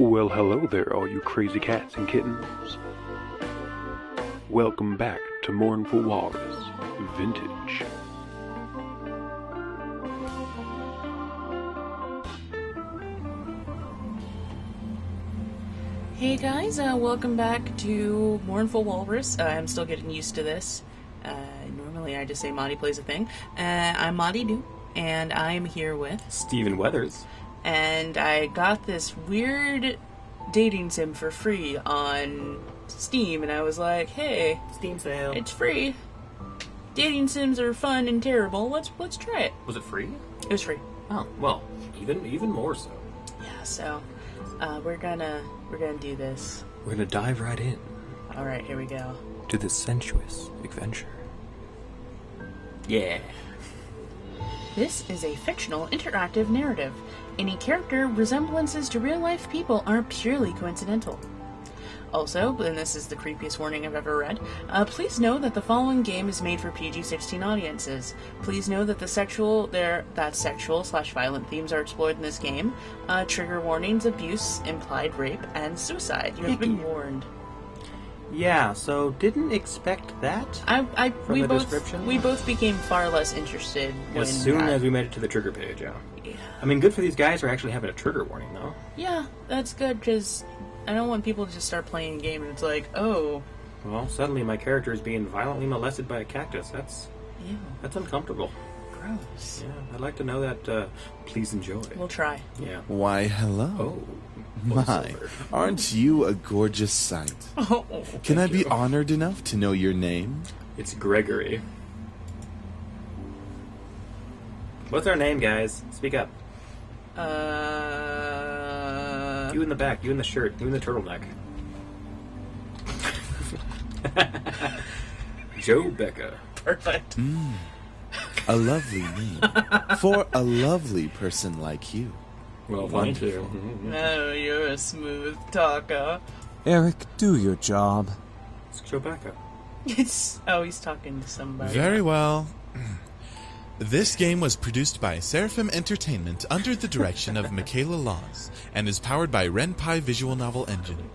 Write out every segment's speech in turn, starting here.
Well, hello there, all you crazy cats and kittens. Welcome back to Mournful Walrus Vintage. Hey guys, welcome back to Mournful Walrus. I'm still getting used to this. Normally I just say Moddy plays a thing. I'm ModdyDhoo, and I'm here with Steven Weathers. And I got this weird dating sim for free on Steam, and I was like, hey, Steam sale. it's free. Dating sims are fun and terrible. Let's try it. Was it free? It was free. Oh, well, even more so. Yeah, so we're gonna do this. We're gonna dive right in All right, here we go. to this sensuous adventure. Yeah. This is a fictional interactive narrative. Any character resemblances to real-life people are purely coincidental. Also, and this is the creepiest warning I've ever read, please know that the following game is made for PG-16 audiences. Please know that sexual/violent themes are explored in this game. Trigger warnings, abuse, implied rape, and suicide. You have been warned. Yeah, so didn't expect that from the description. We both became far less interested As soon as we made it to the trigger page, yeah. I mean, good for these guys for actually having a trigger warning, though. Yeah, that's good, because I don't want people to just start playing a game and it's like, oh. Well, suddenly my character is being violently molested by a cactus. That's uncomfortable. Gross. Yeah, I'd like to know that. Please enjoy. We'll try. Yeah. Why, hello. Oh. My, aren't you a gorgeous sight? Oh, Can I be honored enough to know your name? It's Gregory. What's our name, guys? Speak up. You in the back, you in the shirt, you in the turtleneck. Joe Becca. Perfect. A lovely name. For a lovely person like you. Well, fun too. Oh, you're a smooth talker. Eric, do your job. It's Joe Becca. He's talking to somebody. Very well. This game was produced by Seraphim Entertainment under the direction of Michaela Laws and is powered by Ren'Py Visual Novel Engine.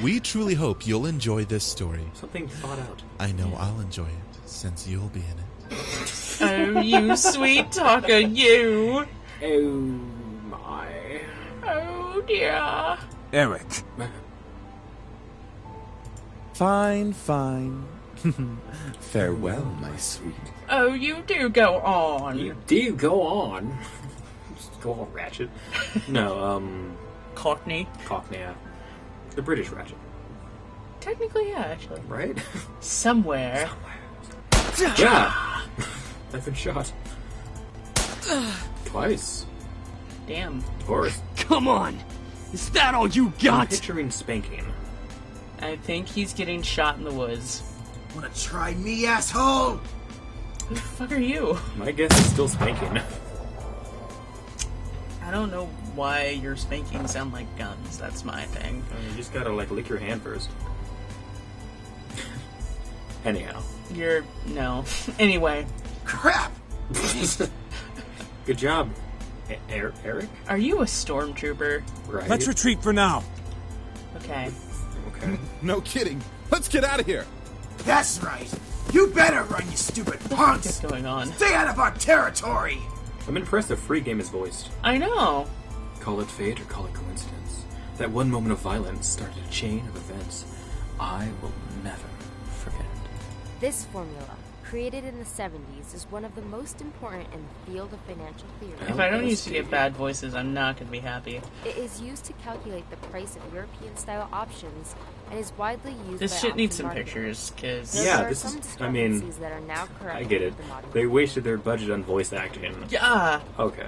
We truly hope you'll enjoy this story. Something thought out. I know I'll enjoy it, since you'll be in it. Oh, you sweet talker, you. Oh my. Oh, dear. Eric. Fine. Farewell, my sweet. Oh, you do go on. You do go on. Just go all ratchet. No, Cockney. Cockney, yeah. The British ratchet. Technically, yeah, actually. Right? Somewhere. Yeah! I've been shot. Twice. Damn. Of course. Come on! Is that all you I'm got? picturing spanking. I think he's getting shot in the woods. Wanna try me, asshole? Who the fuck are you? My guess is still spanking. I don't know why your spankings sound like guns. That's my thing. You just gotta, lick your hand first. Anyhow. No. Anyway. Crap! Good job, Eric? Are you a stormtrooper? Right. Let's retreat for now. Okay. Okay. No kidding. Let's get out of here. That's right. You better run, you stupid punks! What's going on? Stay out of our territory! I'm impressed the free game is voiced. I know. Call it fate or call it coincidence. That one moment of violence started a chain of events I will never forget. This formula, created in the 70s, is one of the most important in the field of financial theory. If I don't used to get bad voices, I'm not going to be happy. It is used to calculate the price of European-style options and is widely used This by shit needs option some marketers. pictures, because... There Yeah, are this some is- I mean, discrepancies that are now corrected I get it. with the modern They wasted their budget on voice acting. Yeah. Okay.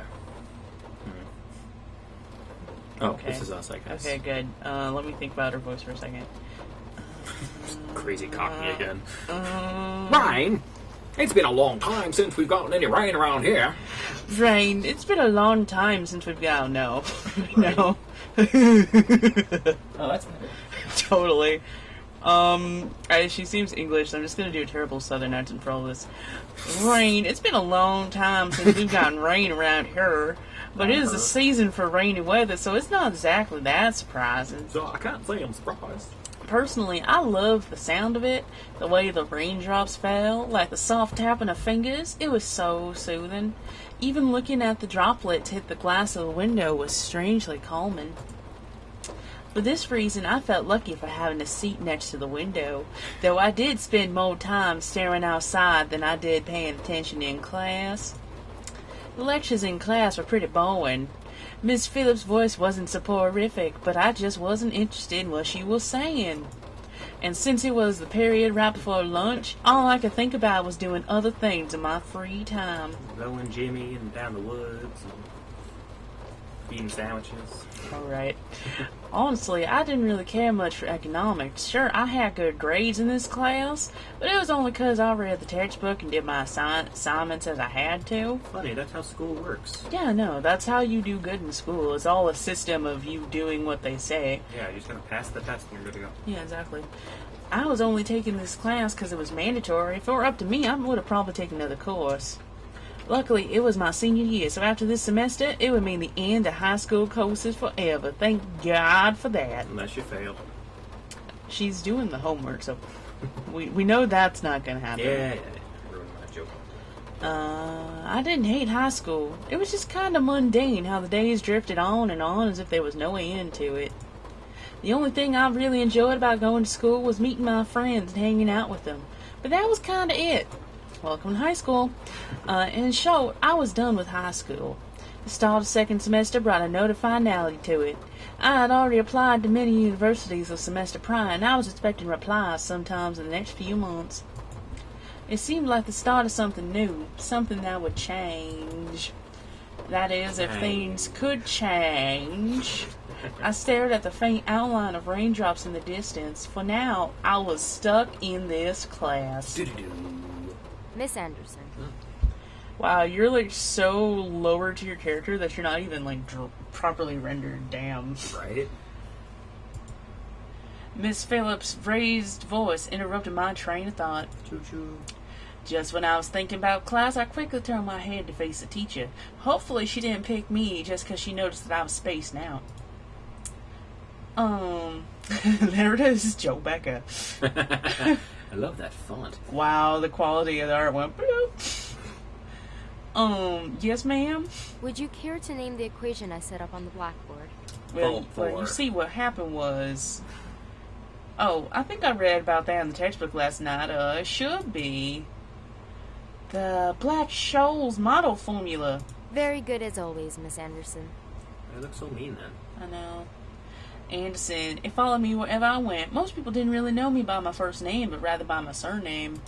Oh, Okay. this is us, I guess. Okay, good. Let me think about her voice for a second. Crazy cockney again. Rain? It's been a long time since we've gotten any rain around here. Rain, it's been a long time since we've got... No. No. Oh, that's better. Totally. She seems English, so I'm just gonna do a terrible southern accent for all this. Rain, it's been a long time since we've gotten rain around here. But it is the season for rainy weather, so it's not exactly that surprising. So I can't say I'm surprised. Personally, I love the sound of it, the way the raindrops fell, like the soft tapping of fingers. It was so soothing. Even looking at the droplets hit the glass of the window was strangely calming. For this reason, I felt lucky for having a seat next to the window, though I did spend more time staring outside than I did paying attention in class. The lectures in class were pretty boring. Miss Phillips' voice wasn't soporific, but I just wasn't interested in what she was saying. And since it was the period right before lunch, all I could think about was doing other things in my free time. Rolling Jimmy and down the woods and eating sandwiches. Alright. Honestly, I didn't really care much for economics. Sure, I had good grades in this class, but it was only because I read the textbook and did my assignments as I had to. Funny, that's how school works. Yeah, no, that's how you do good in school. It's all a system of you doing what they say. Yeah, you're just gonna pass the test and you're good to go. Yeah, exactly. I was only taking this class because it was mandatory. If it were up to me, I would have probably taken another course. Luckily, it was my senior year, so after this semester, it would mean the end of high school courses forever. Thank God for that. Unless you failed. She's doing the homework, so we know that's not going to happen. Yeah. Ruined my joke. I didn't hate high school. It was just kind of mundane how the days drifted on and on as if there was no end to it. The only thing I really enjoyed about going to school was meeting my friends and hanging out with them. But that was kind of it. Welcome to high school. In short, I was done with high school. The start of second semester brought a note of finality to it. I had already applied to many universities the semester prior, and I was expecting replies sometimes in the next few months. It seemed like the start of something new, something that would change. That is, if things could change. I stared at the faint outline of raindrops in the distance, for now I was stuck in this class. Miss Anderson. Wow, you're like so lower to your character that you're not even like properly rendered. Damn. Right? Miss Phillips' raised voice interrupted my train of thought. Choo-choo. Just when I was thinking about class, I quickly turned my head to face the teacher. Hopefully she didn't pick me just because she noticed that I was spaced out. There it is, Joe Becca. I love that font. Wow, the quality of the art went bloop. Yes, ma'am? Would you care to name the equation I set up on the blackboard? Well, you see, what happened was... Oh, I think I read about that in the textbook last night. It should be... the Black-Scholes model formula. Very good as always, Miss Anderson. I look so mean then. I know. Anderson, it followed me wherever I went. Most people didn't really know me by my first name, but rather by my surname.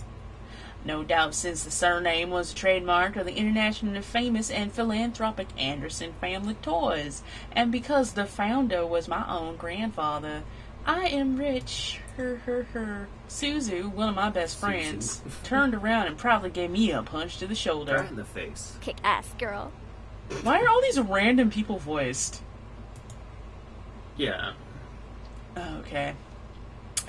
No doubt since the surname was a trademark of the internationally famous and philanthropic Anderson Family Toys, and because the founder was my own grandfather. I am rich. Suzu, one of my best friends, turned around and proudly gave me a punch to the shoulder. Right in the face. Kick ass, girl. Why are all these random people voiced? Yeah. Okay.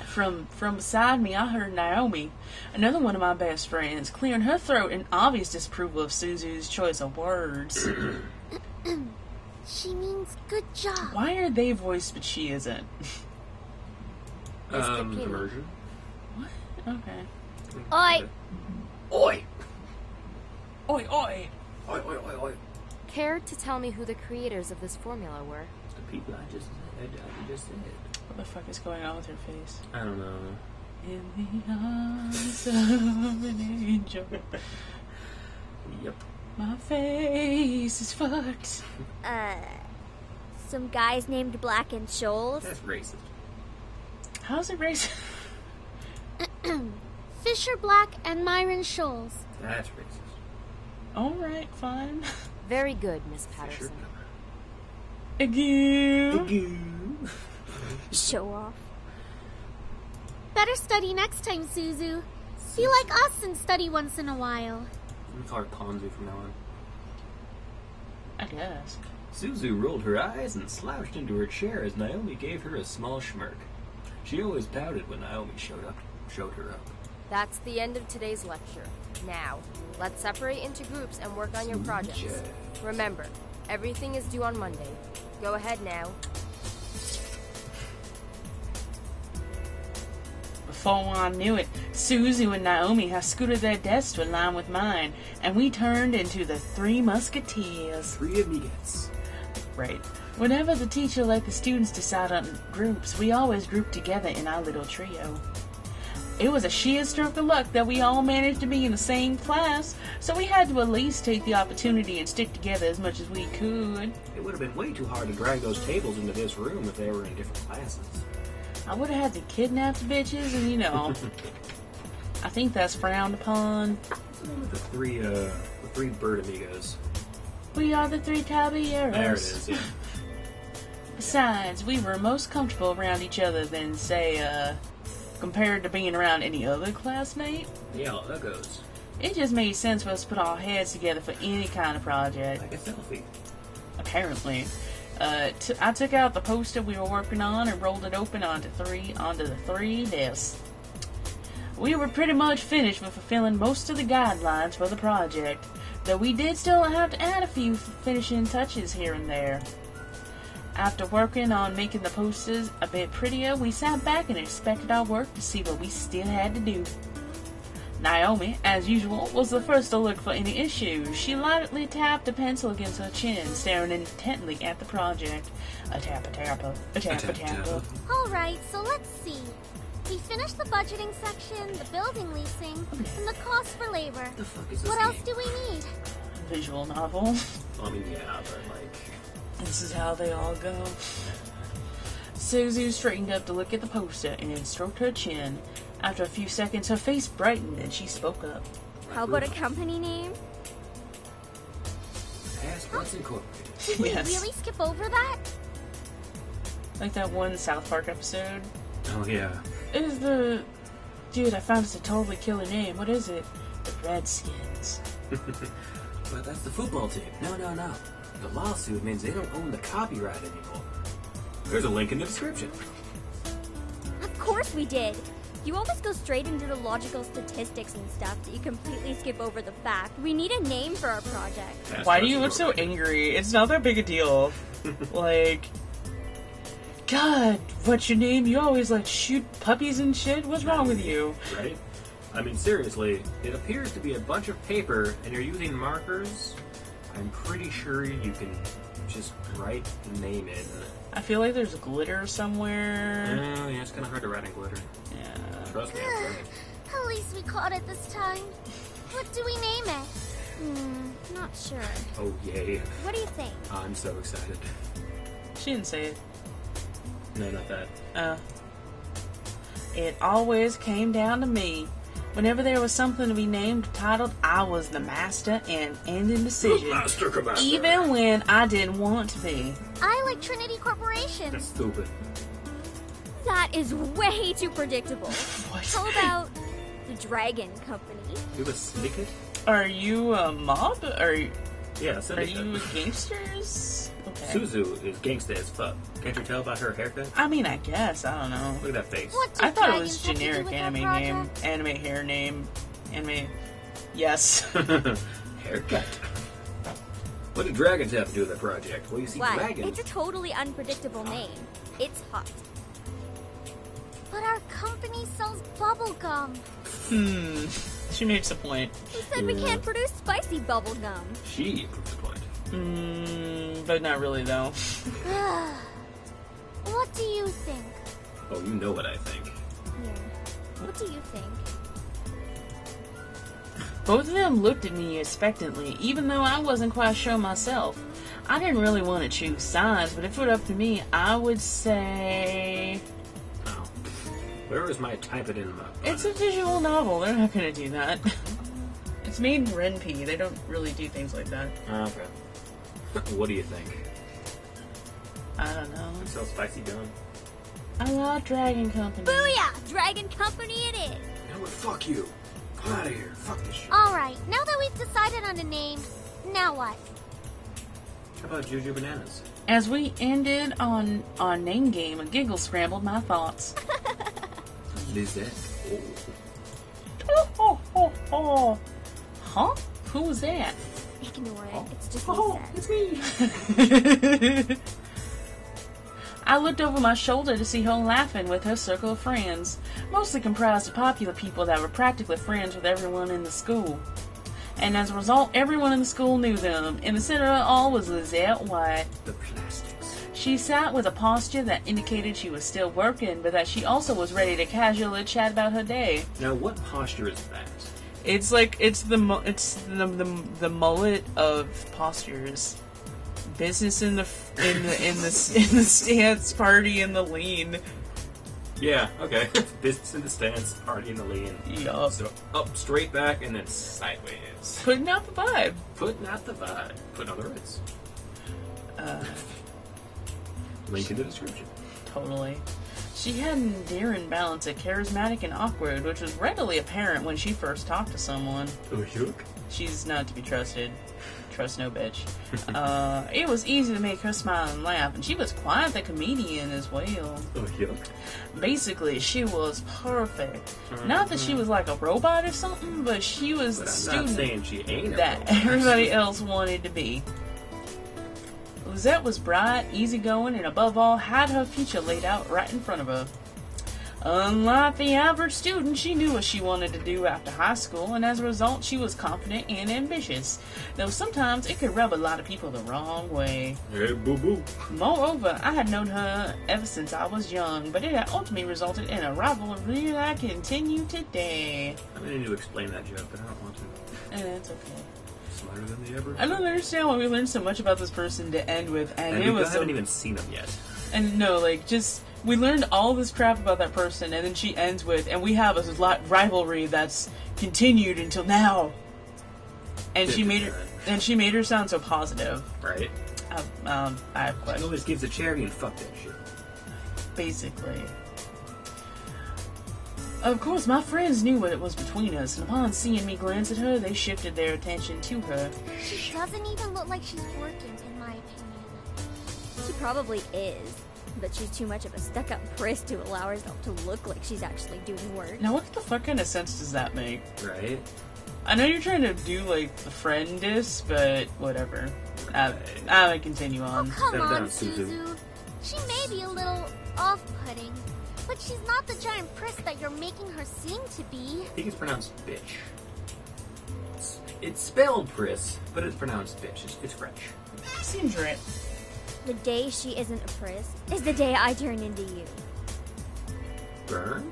From beside me, I heard Naomi, another one of my best friends, clearing her throat in obvious disapproval of Suzu's choice of words. She means good job. Why are they voiced but she isn't? Immersion. What? Okay. Oi! Oi! Oi, oi! Oi, oi, oi, oi. Care to tell me who the creators of this formula were? The people I just said. What the fuck is going on with her face? I don't know. In the arms of an angel. Yep. My face is fucked. Some guys named Black and Scholes. That's racist. How's it racist? Fisher Black and Myron Scholes. That's racist. Alright, fine. Very good, Miss Patterson. Again. Show off. Better study next time, Suzu. Be like us and study once in a while. We call her Ponzu from now on. I guess. Suzu rolled her eyes and slouched into her chair as Naomi gave her a small smirk. She always pouted when Naomi showed her up. That's the end of today's lecture. Now, let's separate into groups and work on your projects. Remember, Everything is due on Monday. Go ahead now. Before I knew it, Suzu and Naomi had scooted their desks to align with mine, and we turned into the Three Musketeers. Three amigos. Right. Whenever the teacher let the students decide on groups, we always grouped together in our little trio. It was a sheer stroke of luck that we all managed to be in the same class, so we had to at least take the opportunity and stick together as much as we could. It would have been way too hard to drag those tables into this room if they were in different classes. I would have had to kidnap the bitches and, you know, I think that's frowned upon. What's the name of the three bird amigos? We are the three caballeros. There it is, yeah. Besides, we were most comfortable around each other than, say, compared to being around any other classmate. Yeah, that goes. It just made sense for us to put our heads together for any kind of project. Like a selfie. Apparently. I took out the poster we were working on and rolled it open onto the three desks. We were pretty much finished with fulfilling most of the guidelines for the project, though we did still have to add a few finishing touches here and there. After working on making the posters a bit prettier, we sat back and inspected our work to see what we still had to do. Naomi, as usual, was the first to look for any issues. She lightly tapped a pencil against her chin, staring intently at the project. A tap-a-tap-a, a tap-a-tap-a. Alright, so let's see. We finished the budgeting section, the building leasing, and the cost for labor. What the fuck is this What else game? do we need? Visual novel. I mean, yeah, but like... This is how they all go. Suzu straightened up to look at the poster and stroked her chin. After a few seconds, her face brightened and she spoke up. How about a company name? Passports Incorporated. Did we Yes. really skip over that? Like that one South Park episode. Oh, yeah. It is the... Dude, I found it's a totally killer name. What is it? The Redskins. But that's the football team. No. The lawsuit means they don't own the copyright anymore. There's a link in the description. Of course we did. You always go straight into the logical statistics and stuff that you completely skip over the fact. We need a name for our project. Why do you look so angry? It's not that big a deal. Like... God, what's your name? You always like shoot puppies and shit? What's wrong with you? Right? I mean, seriously, it appears to be a bunch of paper and you're using markers. I'm pretty sure you can just write the name in. I feel like there's glitter somewhere. Oh, yeah, it's kind of hard to write in glitter. Yeah. Trust me, I've tried. At least we caught it this time. What do we name it? Not sure. Oh, yay. What do you think? I'm so excited. She didn't say it. No, not that. It always came down to me. Whenever there was something to be named or titled, I was the master and ending decision. Master Commander. Even when I didn't want to be. I like Trinity Corporation. That's stupid. That is way too predictable. What? How about the Dragon Company? You have a syndicate? Are you a mob? Yeah, Are syndicate. you gangsters? Okay. Suzu is gangsta as fuck. Can't you tell by her haircut? I mean, I guess. I don't know. Look at that face. What do I thought it dragons was have to do generic with our anime project? name. Anime hair name. Anime. Yes. Haircut. What do dragons have to do with that project? Well, you see, What? dragons... It's a totally unpredictable name. It's hot. But our company sells bubble gum. She makes a point. Who said we can't produce spicy bubble gum? She proves the point. But not really, though. What do you think? Oh, you know what I think. Yeah. What do you think? Both of them looked at me expectantly, even though I wasn't quite sure myself. I didn't really want to choose sides, but if it were up to me, I would say... Oh. Where is my type it in my... It's a visual novel. They're not going to do that. It's made in Ren'P. They don't really do things like that. Okay. What do you think? I don't know. We sell spicy gum. I love Dragon Company. Booyah! Dragon Company it is! You know what? Fuck you. Get out of here. Fuck this shit. Alright, now that we've decided on a name, now what? How about Juju Bananas? As we ended on our name game, a giggle scrambled my thoughts. What is that? Oh. Oh. Huh? Who was that? It ignore it. It's just it's me. I looked over my shoulder to see her laughing with her circle of friends, mostly comprised of popular people that were practically friends with everyone in the school. And as a result, everyone in the school knew them. In the center of it all was Lizette White. The plastics. She sat with a posture that indicated she was still working, but that she also was ready to casually chat about her day. Now, what posture is that? It's like it's the mullet of postures. Business in the stance, party in the lean. Yeah, okay. Business in the stance, party in the lean. Yup. So up, straight back, and then sideways. Putting out the vibe. Putting out the vibe. Putting on the ritz. Link in the description. Totally. She had an endearing balance of charismatic and awkward, which was readily apparent when she first talked to someone. Oh, yuck. She's not to be trusted. Trust no bitch. It was easy to make her smile and laugh, and she was quite the comedian as well. Oh, yuck. Basically, she was perfect. Not that she was like a robot or something, but she was the I'm not student saying she ain't that everybody else wanted to be. Lizette was bright, easygoing, and above all, had her future laid out right in front of her. Unlike the average student, she knew what she wanted to do after high school, and as a result, she was confident and ambitious, though sometimes it could rub a lot of people the wrong way. Hey, boo-boo. Moreover, I had known her ever since I was young, but it had ultimately resulted in a rivalry that continue today. I need to explain that joke, but I don't want to. It's okay. Smarter than the average. I don't understand why we learned so much about this person to end with, and it we was haven't even seen them yet. And no, like, just, we learned all this crap about that person, and then she ends with, and we have a rivalry that's continued until now. And she made her sound so positive. Right. I have She questions. always gives a charity and fuck that shit. Basically. Of course, my friends knew what it was between us, and upon seeing me glance at her, they shifted their attention to her. She doesn't even look like she's working, in my opinion. She probably is, but she's too much of a stuck-up priss to allow herself to look like she's actually doing work. Now, what the fuck kind of sense does that make? Right. I know you're trying to do, like, the friend diss, but whatever. I would continue on. Oh, come Settle on, down, Suzu. Suzu. She may be a little off-putting, but she's not the giant priss that you're making her seem to be. I think it's pronounced bitch. It's spelled priss, but it's pronounced bitch. It's French. Seems right. The day she isn't a priss is the day I turn into you. Burned?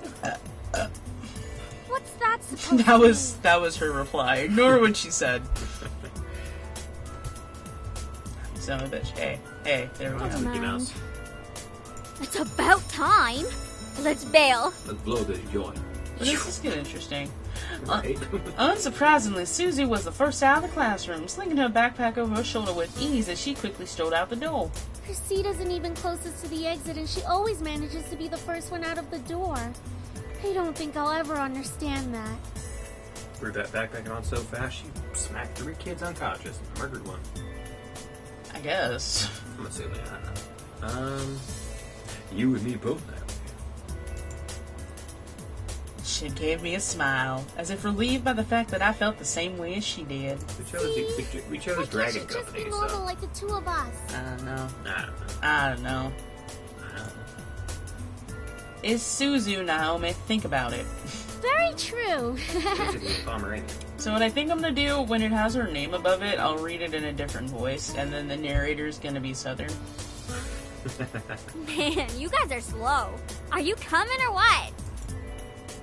What's that supposed to mean? That was her reply. Ignore what she said. Son of a bitch. Hey, there we Come on, go. Mickey Mouse. It's about time. Let's bail. Let's blow this joint. But this is getting interesting. Right. Unsurprisingly, Susie was the first out of the classroom, slinging her backpack over her shoulder with ease as she quickly strode out the door. Her seat isn't even closest to the exit, and she always manages to be the first one out of the door. I don't think I'll ever understand that. Threw that backpack on so fast, she smacked 3 kids unconscious and murdered one. I guess. I'm assuming. I don't know. You and me both now. She gave me a smile, as if relieved by the fact that I felt the same way as she did. We chose Why Dragon can't she just be Company, normal so... like the two of us? I don't know. I don't know. It's Suzu, Naomi. Think about it. Very true. Basically a Pomeranian. So what I think I'm gonna do, when it has her name above it, I'll read it in a different voice, and then the narrator's gonna be Southern. Man, you guys are slow. Are you coming or what?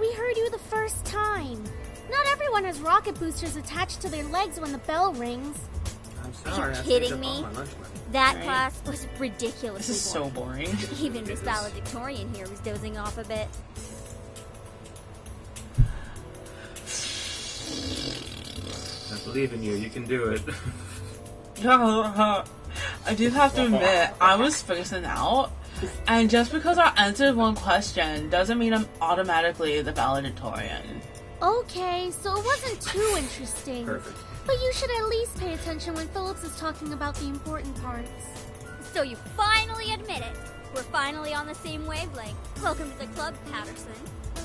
We heard you the first time. Not everyone has rocket boosters attached to their legs when the bell rings. I'm sorry. you I kidding saved up all me? my lunch money. That Right. class was ridiculously This is so boring. Even Miss Valedictorian here was dozing off a bit. I believe in you. You can do it. I do have to admit, I was spacing out, and just because I answered one question doesn't mean I'm automatically the valedictorian. Okay, so it wasn't too interesting. Perfect. But you should at least pay attention when Phillips is talking about the important parts. So you finally admit it. We're finally on the same wavelength. Welcome to the club, Patterson.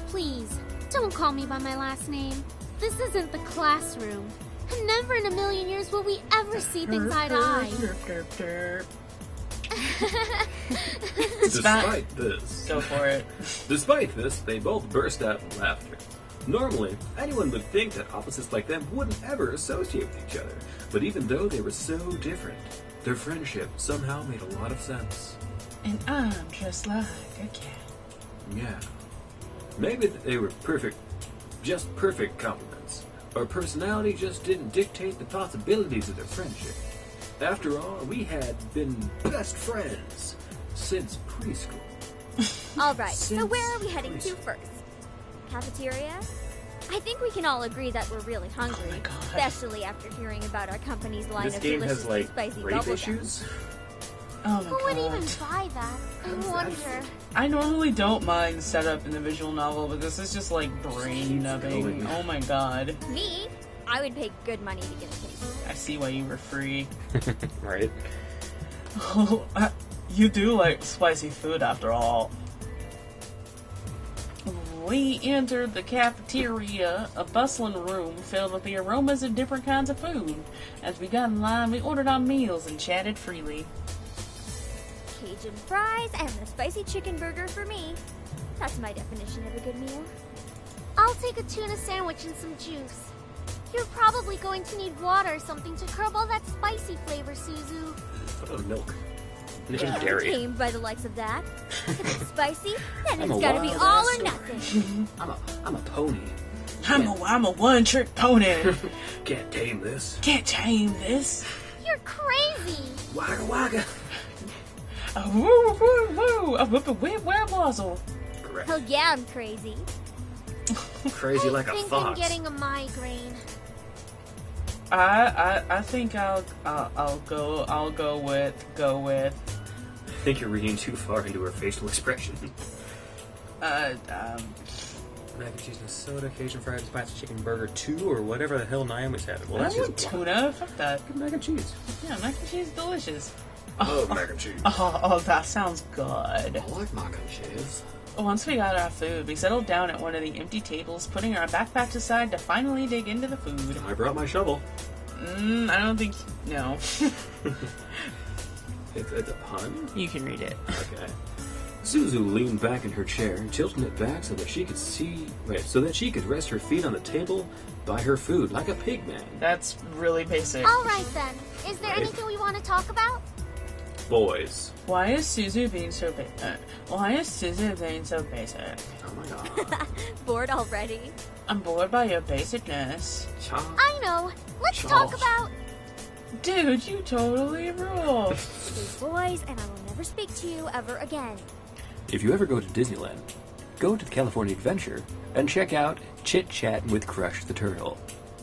Please, don't call me by my last name. This isn't the classroom. And never in a million years will we ever see things eye to eye. Despite this, Go for it. Despite this, they both burst out in laughter. Normally, anyone would think that opposites like them wouldn't ever associate with each other. But even though they were so different, their friendship somehow made a lot of sense. And I'm just like a cat. Yeah. Maybe they were perfect, just perfect compliments. Or personality just didn't dictate the possibilities of their friendship. After all, we had been best friends since preschool. Alright, so where are we heading to first? Cafeteria? I think we can all agree that we're really hungry, Oh my God. especially after hearing about our company's line This of game has deliciously like spicy rape bubble issues. Oh my Who would god. even buy that? I wonder. I normally don't mind setup in the visual novel, but this is just like brain numbing. going. Oh my god. Me? I would pay good money to get a taste. I see why you were free. Right? Oh, you do like spicy food after all. We entered the cafeteria, a bustling room filled with the aromas of different kinds of food. As we got in line, we ordered our meals and chatted freely. Cajun fries and the spicy chicken burger for me. That's my definition of a good meal. I'll take a tuna sandwich and some juice. You're probably going to need water or something to curb all that spicy flavor, Suzu. What about milk? And Yeah. dairy. Tamed by the likes of that. If it's spicy, then I'm it's a gotta be wild all ass or nothing. I'm a pony. I'm a one-trick pony. Can't tame this. Can't tame this. You're crazy. Wagga wagga. Woo woo woo! A whip a whip wham wazzle. Correct. Hell yeah, I'm crazy. Crazy like I a think fox. I'm getting a migraine. I think I'll go with I think you're reading too far into her facial expression. Mac and cheese and soda, Cajun fried spicy chicken burger 2, or whatever the hell Naomi's having. Well, I that's want just tuna. Fuck that. Good mac and cheese. Yeah, mac and cheese is delicious. Oh, mac and cheese. Oh, that sounds good. I like mac and cheese. Once we got our food, we settled down at one of the empty tables, putting our backpacks aside to finally dig into the food. I brought my shovel. I don't think... No. It's a pun? You can read it. Okay. Suzu leaned back in her chair, tilting it back so that she could rest her feet on the table by her food, like a pig man. That's really basic. All right then. Is there Right. anything we want to talk about? Boys. Why is Suzu being so basic? Oh my god. Bored already? I'm bored by your basicness. I know. Let's Sure. talk about... Dude, you totally rule. Stay boys, and I will never speak to you ever again. If you ever go to Disneyland, go to the California Adventure and check out Chit Chat with Crush the Turtle.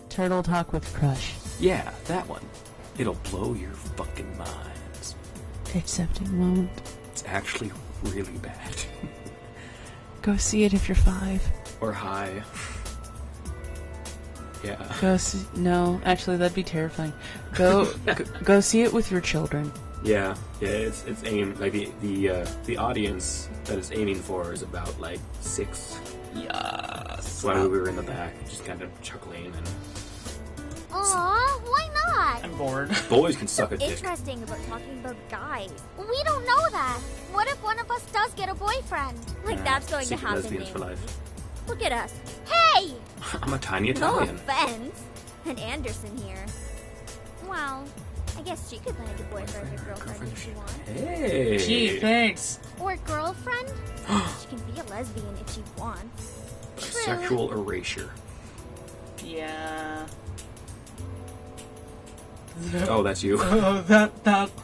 Turtle Talk with Crush. Yeah, that one. It'll blow your fucking minds. Except it won't. It's actually really bad. Go see it if you're 5. Or high. Yeah. Go see... No, actually, that'd be terrifying. Go see it with your children. Yeah, it's aimed like the audience that it's aiming for is about like 6. Yes. That's why we were in the back, just kind of chuckling, and Aw, why not? I'm bored. boys can suck a dick. Interesting about talking about guys. We don't know that. What if one of us does get a boyfriend? Like that's going to Secret happen. lesbians for maybe. life. Look at us. Hey! I'm a tiny No Italian. offense. And Anderson here. Well, I guess she could land a boyfriend or girlfriend if she wants. Hey. Gee, thanks. Or girlfriend? She can be a lesbian if she wants. Sexual erasure. Yeah. Oh, that's you. Oh,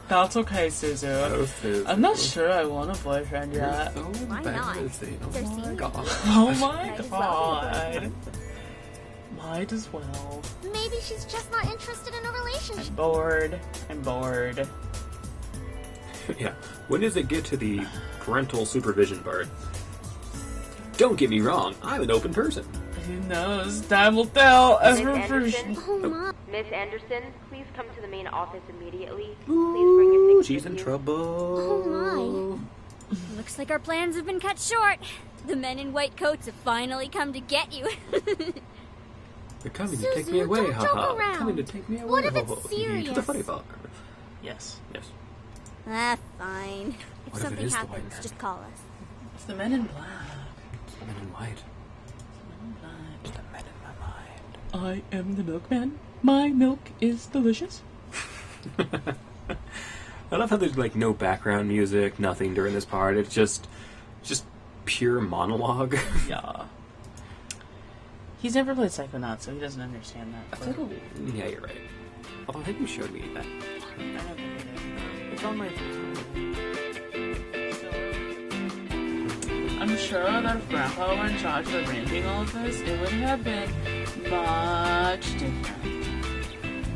that's okay, Suzu. I'm not sure I want a boyfriend yet. Why not? They're Oh my seniors. god. Oh my Might as well be a god. boyfriend. Might as well. Maybe she's just not interested in a relationship. I'm bored. I'm bored. Yeah. When does it get to the parental supervision part? Don't get me wrong, I'm an open person. Who knows? Time will tell. As Miss we're Anderson? Oh my. Miss Anderson, please come to the main office immediately. Please Ooh, bring your things she's with in you. trouble. Oh Looks like our plans have been cut short. The men in white coats have finally come to get you. They're coming to take me away, don't joke haha. around. Coming to take me away, What if ho, it's ho. To the serious? funny farm. Yes. Yes. Ah, fine. If What if it something is the white happens, man? just call us. It's the men in black. Men in white. Men Just a men in my mind. I am the milkman. My milk is delicious. I love how there's like no background music, nothing during this part. It's just pure monologue. Yeah. He's never played Psychonauts, so he doesn't understand that. That's a little, yeah, you're right. Although I think you showed me that. I never played it. It's on my. I'm sure that if Grandpa were in charge of arranging all of this, it would have been much different.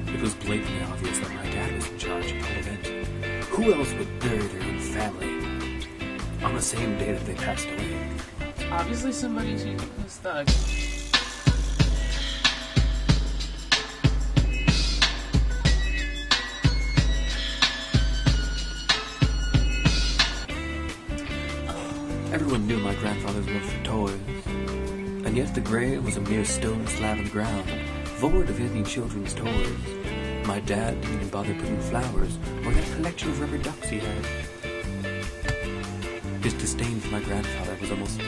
It was blatantly obvious that my dad was in charge of the whole event. Who else would bury their own family on the same day that they passed away? Obviously somebody who's thug. Everyone knew my grandfather's love for toys, and yet the grave was a mere stone slab of the ground, void of any children's toys. My dad didn't even bother putting flowers or that collection of rubber ducks he had. His disdain for my grandfather was almost